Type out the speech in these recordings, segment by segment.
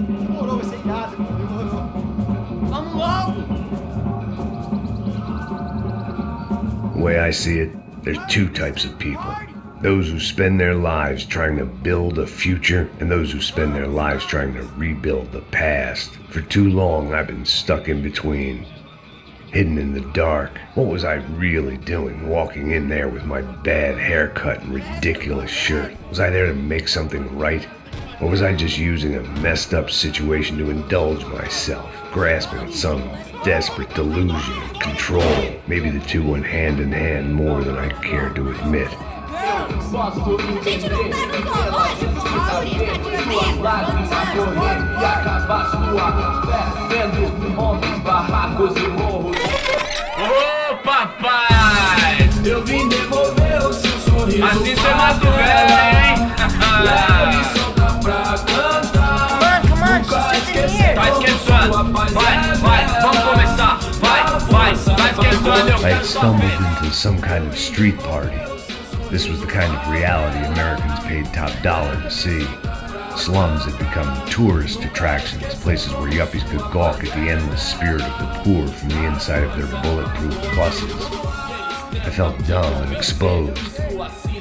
Demorou, sem nada, demorou. Vamos logo! The way I see it, there's two types of people. Those who spend their lives trying to build a future, and those who spend their lives trying to rebuild the past. For too long, I've been stuck in between. Hidden in the dark. What was I really doing walking in there with my bad haircut and ridiculous shirt? Was I there to make something right? Or was I just using a messed up situation to indulge myself, grasping at some desperate delusion of control? Maybe the two went hand in hand more than I cared to admit. Ô papai! Eu vim devolver o seu sorriso. Assim você mata o velho, hein? Tá esquentando. Vai, vamos começar. Vai, tá esquentando. I had stumbled into some kind of street party. This was the kind of reality Americans paid top dollar to see. Slums had become tourist attractions, places where yuppies could gawk at the endless spirit of the poor from the inside of their bulletproof buses. I felt dumb and exposed.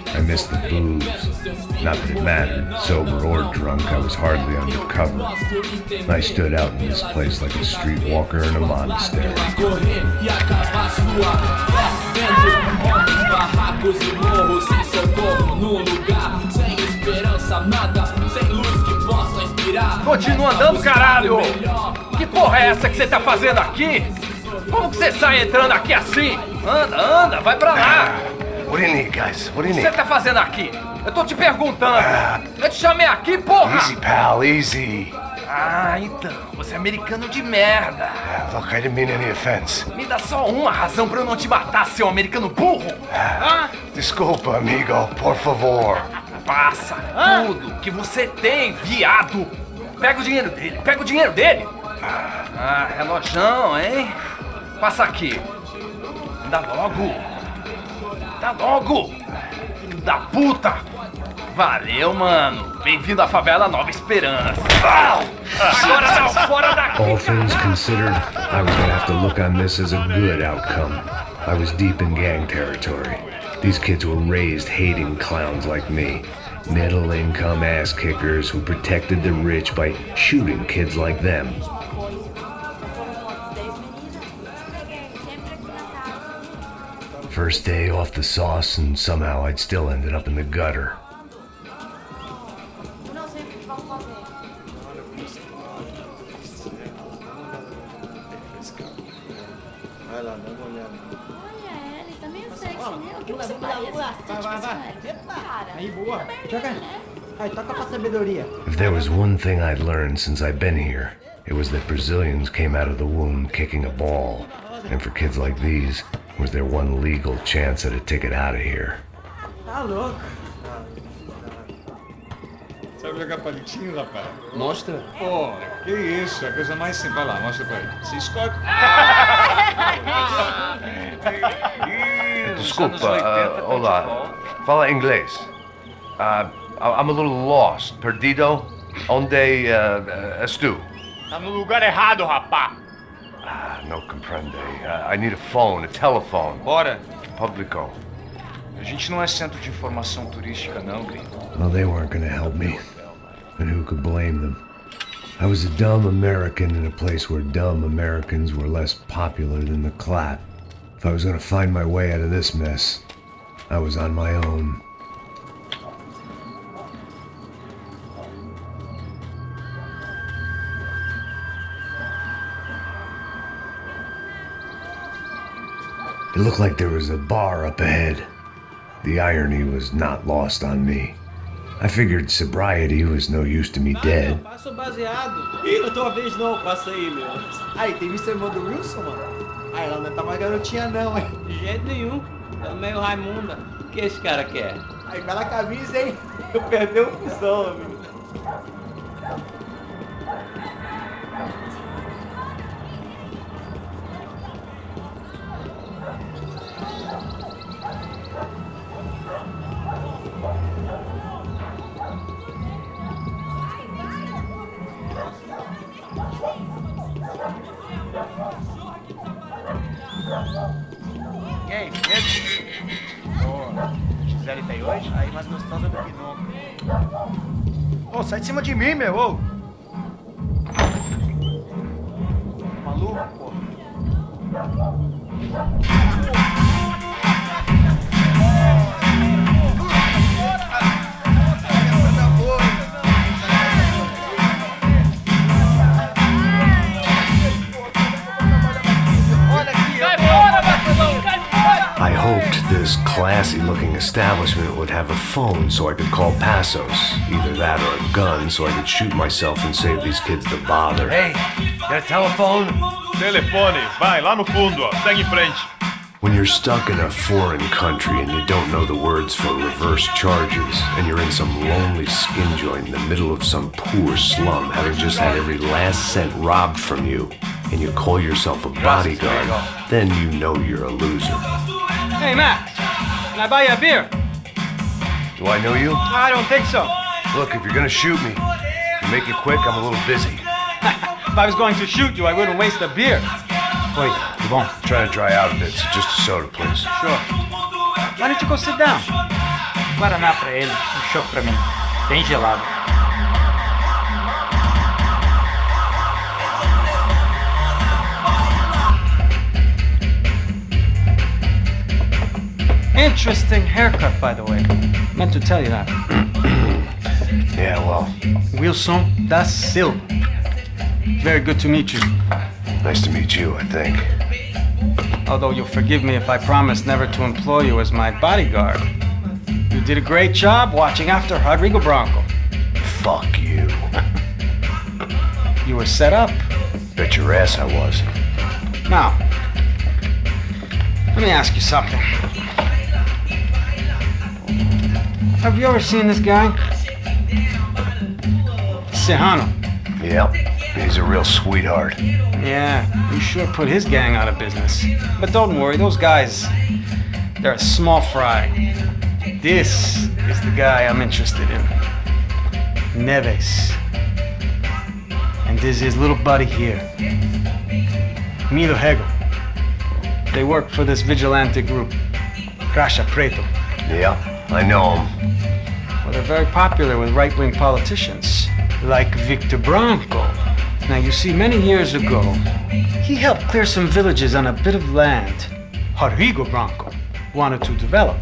I missed the booze. Not that it mattered, sober or drunk, I was hardly undercover. I stood out in this place like a streetwalker in a monastery. Continua andando, caralho! Que porra é essa que você tá fazendo aqui? Como que você sai entrando aqui assim? Anda, vai pra lá! What do you need, guys? What do you O que need? você tá fazendo aqui? Eu tô te perguntando! Eu te chamei aqui, porra! Easy, pal, easy. Ah, então, você é americano de merda! Look, I didn't mean any offense. Me dá só uma razão pra eu não te matar, seu americano burro! Desculpa, amigo, por favor. Passa tudo que você tem, viado! Pega o dinheiro dele! Ah, relojão, hein? Passa aqui! Dá logo! Filho da puta! Valeu, mano! Bem-vindo à favela Nova Esperança! Agora não, fora daqui! All things considered, I was gonna have to look on this as a good outcome. I was deep in gang territory. These kids were raised hating clowns like me. Middle-income ass-kickers who protected the rich by shooting kids like them. First day off the sauce, and somehow I'd still ended up in the gutter. Vai lá, dá uma olhada. Olha, ele tá meio sexy, né? O que Vamos você lá, faria se vai. você tivesse com ele? Cara, Aí, boa. Joga. Aí, toca pra sabedoria. If there was one thing I'd learned since I'd been here, it was that Brazilians came out of the womb kicking a ball. And for kids like these, was their one legal chance at a ticket out of here. Tá louco. Sabe jogar palitinho, rapaz? Mostra. Pô, que isso, é a coisa mais simples. Vai lá, mostra pra ele. Se escolhe. Desculpa, olá. Fala inglês. I'm a little lost. Perdido? Onde estou? Tá no lugar errado, rapá. No comprende. I need a phone, a telephone. Bora. Publico. A gente não é centro de informação turística, não, gringo. Well, they weren't gonna help me. And who could blame them? I was a dumb American in a place where dumb Americans were less popular than the clap. If I was gonna find my way out of this mess, I was on my own. It looked like there was a bar up ahead. The irony was not lost on me. I figured sobriety was no use to me dead. Passa o baseado. Ih, não tua vez não, passa aí, meu. Aí, tem visto a irmã do Wilson, mano? Ah, ela não tá mais garotinha não, hein? De jeito nenhum. Tá meio Raimunda. O que esse cara quer? Aí, bela camisa, hein? Eu perdi o fusão, amigo. E aí, beleza? Boa. Gisele tá aí hoje? Aí mais gostosa do que nunca. Ô, sai de cima de mim, meu, ô! Maluco, pô. I hoped this classy-looking establishment would have a phone so I could call Passos. Either that or a gun so I could shoot myself and save these kids the bother. Hey, got a telephone? Telefone, vai lá no fundo, ó. Segue em frente. When you're stuck in a foreign country and you don't know the words for reverse charges, and you're in some lonely skin joint in the middle of some poor slum, having just had every last cent robbed from you, and you call yourself a bodyguard, then you know you're a loser. Hey, Max, can I buy you a beer? Do I know you? I don't think so. Look, if you're gonna shoot me, you make it quick, I'm a little busy. If I was going to shoot you, I wouldn't waste a beer. Wait, you won't? I'm trying to dry out a bit, so just a soda, please. Sure. Why don't you go sit down? Guaraná pra ele, chopp pra mim. Bem gelado. Interesting haircut, by the way. Meant to tell you that. Yeah, well, Wilson da Silva. Very good to meet you. nice to meet you, I think. Although you'll forgive me if I promise never to employ you as my bodyguard. You did a great job watching after Rodrigo Branco. Fuck you. You were set up. Bet your ass I was. Now, let me ask you something. Have you ever seen this guy? Sejano. Yep, he's a real sweetheart. Yeah, you sure put his gang out of business. But don't worry, those guys, they're a small fry. This is the guy I'm interested in. Neves. And this is his little buddy here. Milo Hegel. They work for this vigilante group, Crasha Preto. Yeah, I know him. Well, they're very popular with right-wing politicians, like Victor Branco. Now, you see, many years ago, he helped clear some villages on a bit of land Rodrigo Branco wanted to develop.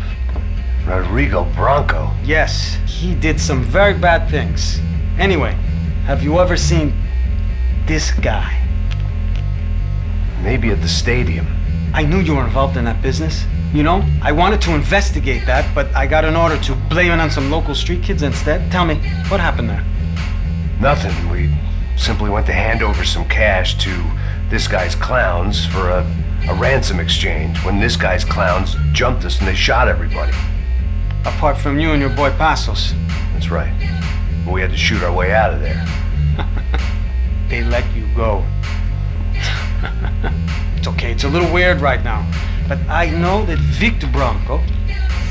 Rodrigo Branco? Yes, he did some very bad things. Anyway, have you ever seen this guy? Maybe at the stadium. I knew you were involved in that business. You know, I wanted to investigate that, but I got an order to blame it on some local street kids instead. Tell me, what happened there? Nothing. We simply went to hand over some cash to this guy's clowns for a ransom exchange when this guy's clowns jumped us and they shot everybody. Apart from you and your boy Passos. That's right. We had to shoot our way out of there. They let you go. It's okay, it's a little weird right now. But I know that Victor Branco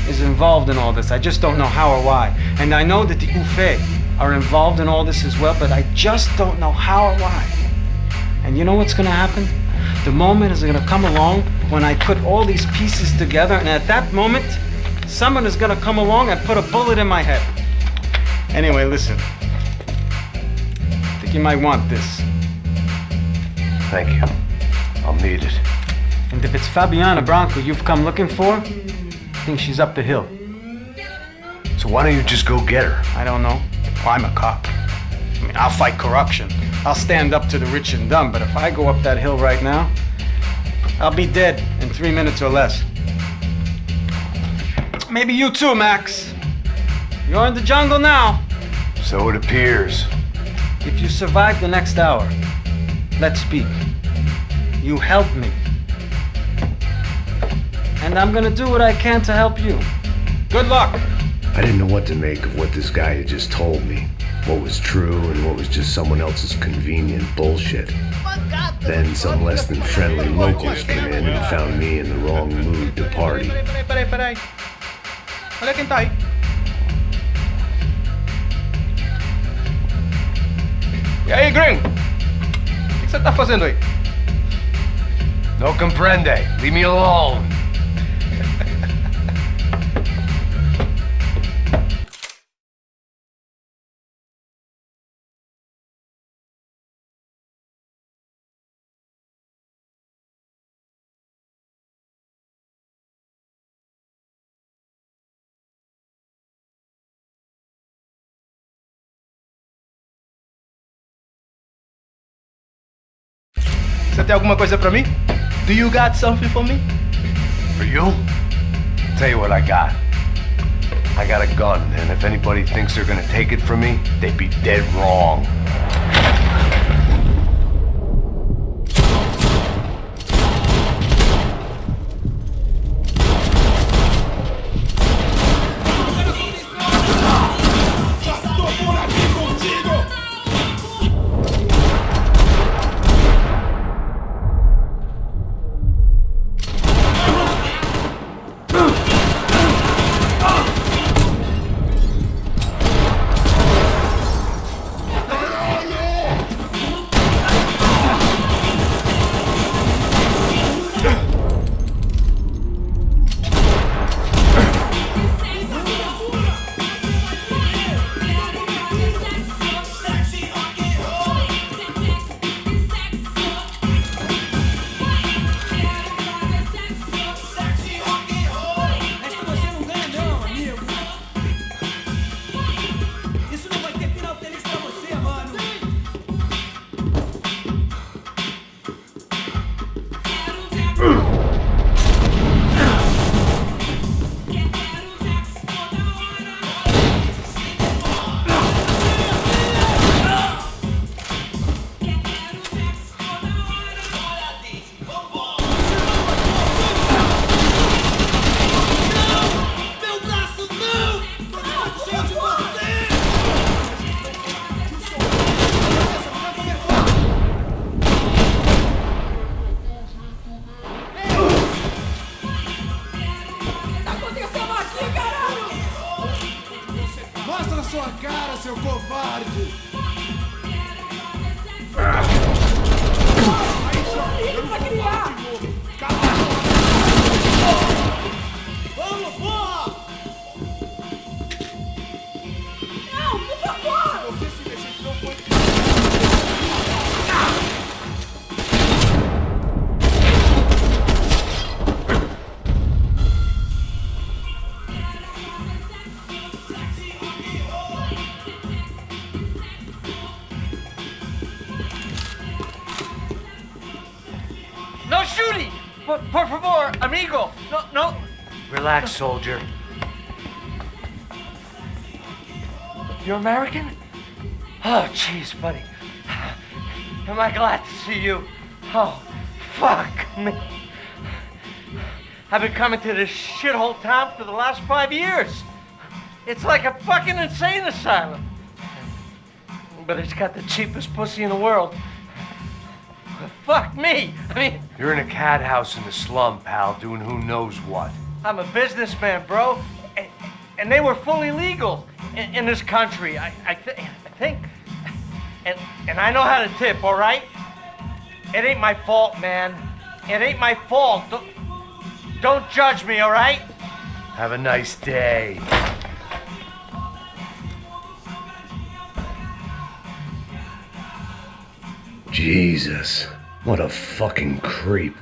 is involved in all this. I just don't know how or why. And I know that the UFE are involved in all this as well, but I just don't know how or why. And you know what's gonna happen? The moment is gonna come along when I put all these pieces together, and at that moment, someone is gonna come along and put a bullet in my head. Anyway, listen. I think you might want this. Thank you. I'll need it. And if it's Fabiana Branco you've come looking for, I think she's up the hill. So why don't you just go get her? I don't know. Well, I'm a cop. I mean, I'll fight corruption. I'll stand up to the rich and dumb, but if I go up that hill right now, I'll be dead in 3 minutes or less. Maybe you too, Max. You're in the jungle now. So it appears. If you survive the next hour, let's speak. You help me. And I'm gonna do what I can to help you. Good luck. I didn't know what to make of what this guy had just told me. What was true and what was just someone else's convenient bullshit. Then some less than friendly locals came in and found me in the wrong mood to party. Peraí. Olha quem tá aí. E aí, gringo? O que você tá fazendo aí? No comprende. Leave me alone. Você tem alguma coisa pra mim? Do you got something for me? For you? Tell you what I got. I got a gun, and if anybody thinks they're gonna take it from me, they'd be dead wrong. sua cara, seu covarde! Vamos, porra! Não, por favor! Você se mexer, não pode... No shooting! Por favor, amigo! No! Relax, soldier. You're American? Oh, jeez, buddy. Am I glad to see you? Oh, fuck me. I've been coming to this shithole town for the last 5 years. It's like a fucking insane asylum. But it's got the cheapest pussy in the world. Fuck me! I mean... You're in a cat house in the slum, pal, doing who knows what. I'm a businessman, bro. And they were fully legal in this country, I think. And I know how to tip, all right? It ain't my fault, man. It ain't my fault. Don't judge me, all right? Have a nice day. Jesus, what a fucking creep.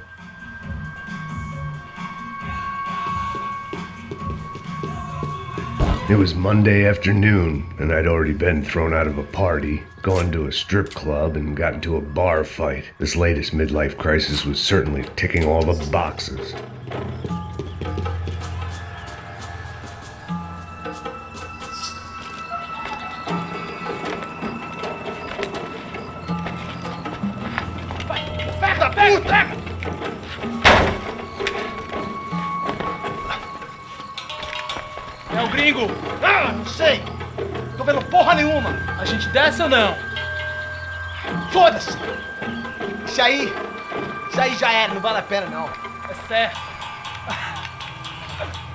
It was Monday afternoon, and I'd already been thrown out of a party, gone to a strip club, and got into a bar fight. This latest midlife crisis was certainly ticking all the boxes. Back! É o gringo! Ah, não sei! Tô vendo porra nenhuma! A gente desce ou não? Foda-se! Isso aí já era, não vale a pena não. É certo.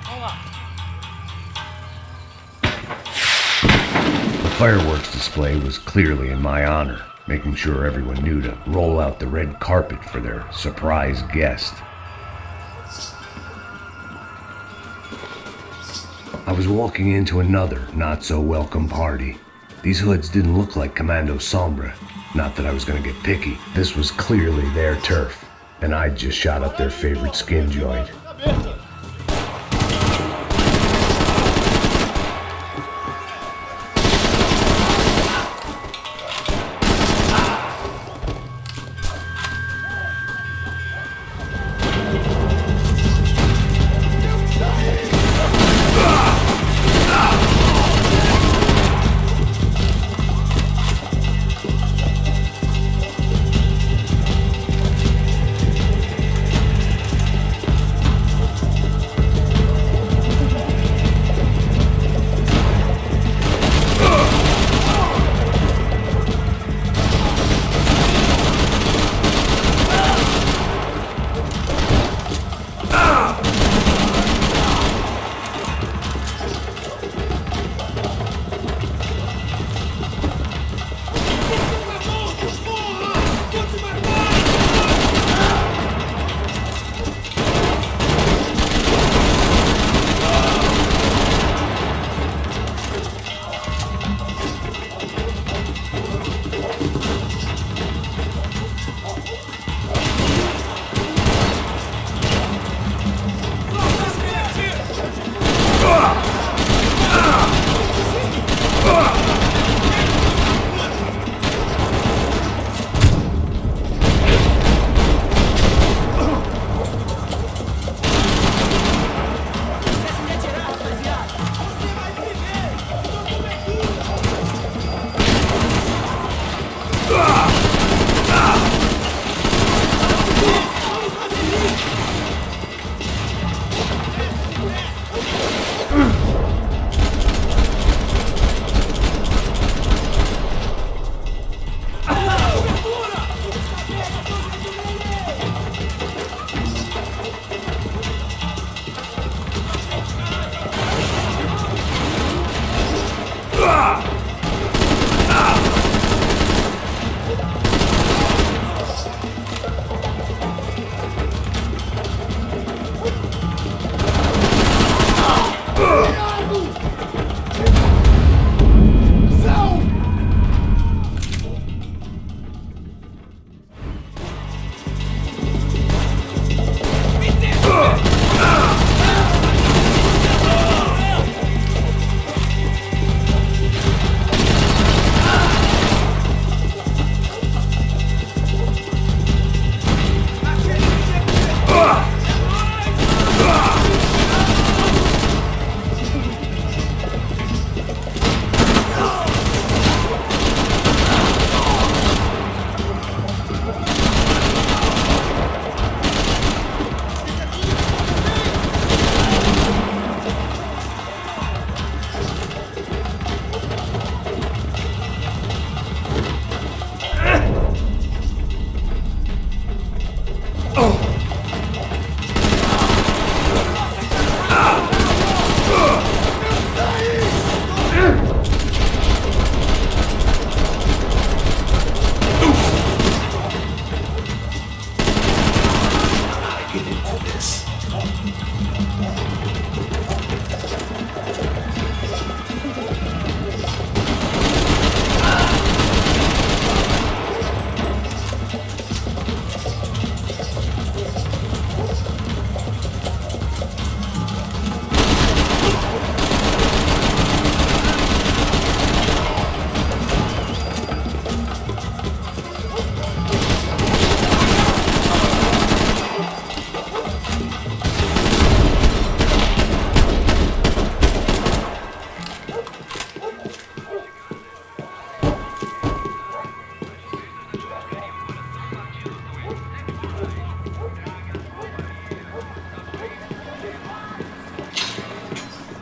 Vamos lá. The fireworks display was clearly in my honor. making sure everyone knew to roll out the red carpet for their surprise guest. I was walking into another not-so-welcome party. These hoods didn't look like Commando Sombra. Not that I was gonna get picky. This was clearly their turf, and I'd just shot up their favorite skin joint.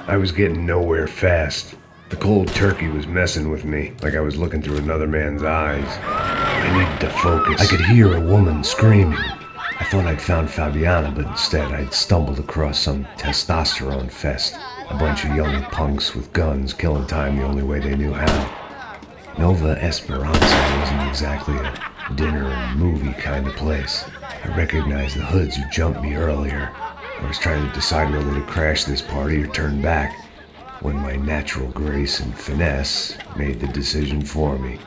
I was getting nowhere fast. The cold turkey was messing with me, like I was looking through another man's eyes. I needed to focus. I could hear a woman screaming. I thought I'd found Fabiana, but instead I'd stumbled across some testosterone fest. A bunch of young punks with guns killing time the only way they knew how. Nova Esperanza wasn't exactly a dinner and movie kind of place. I recognized the hoods who jumped me earlier. I was trying to decide whether to crash this party or turn back, when my natural grace and finesse made the decision for me.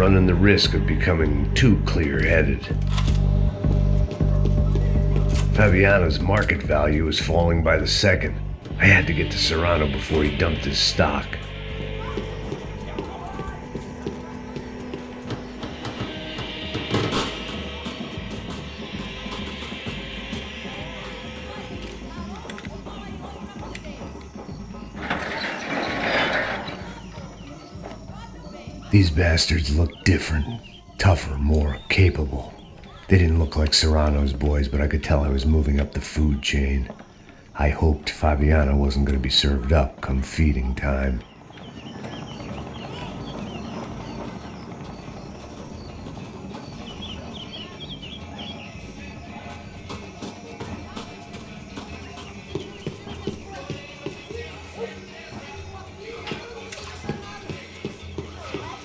running the risk of becoming too clear-headed. Fabiano's market value was falling by the second. I had to get to Serrano before he dumped his stock. These bastards looked different, tougher, more capable. They didn't look like Serrano's boys, but I could tell I was moving up the food chain. I hoped Fabiano wasn't going to be served up come feeding time.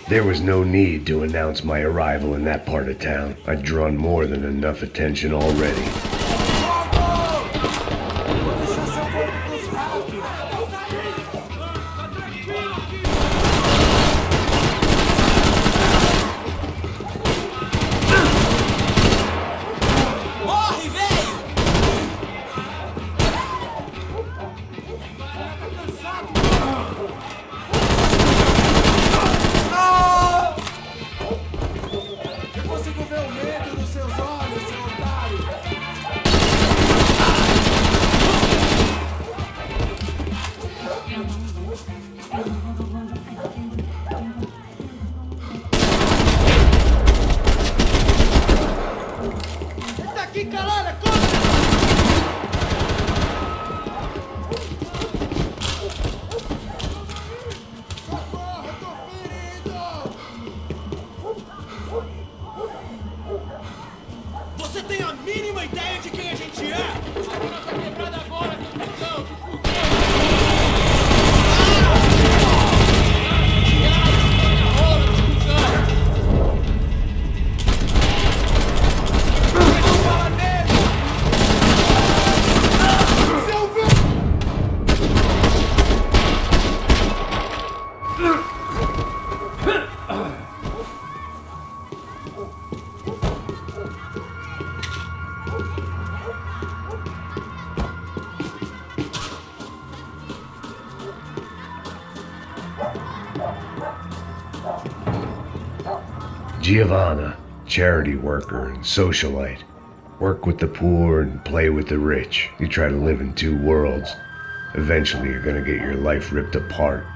There was no need to announce my arrival in that part of town. I'd drawn more than enough attention already. Você tem a mínima ideia de quem a gente é? Essa mina tá quebrada agora, capitão! Giovanna, charity worker and socialite. Work with the poor and play with the rich. You try to live in two worlds. Eventually you're gonna get your life ripped apart.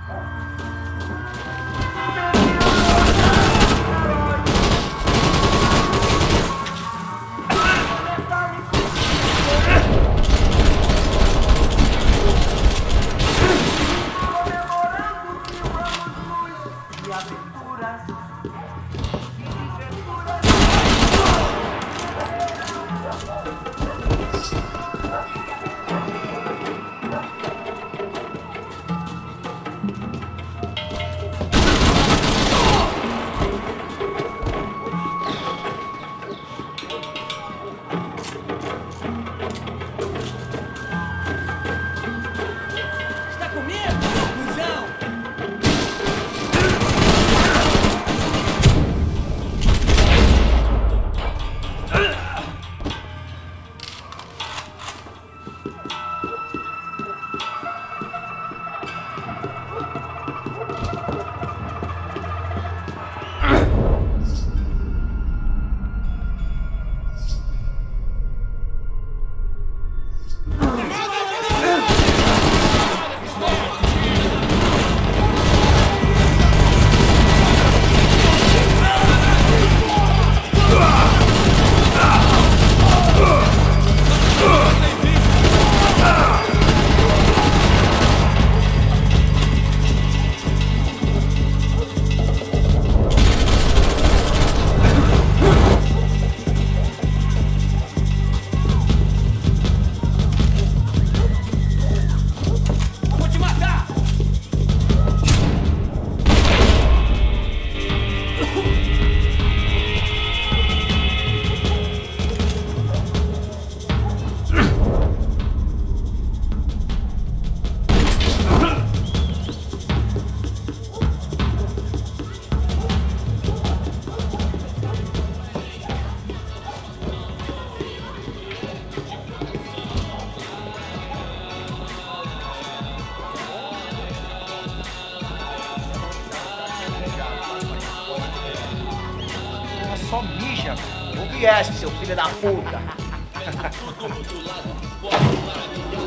Só mija. Não viesse, seu filho da puta.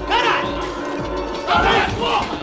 Caralho! Caralho, porra!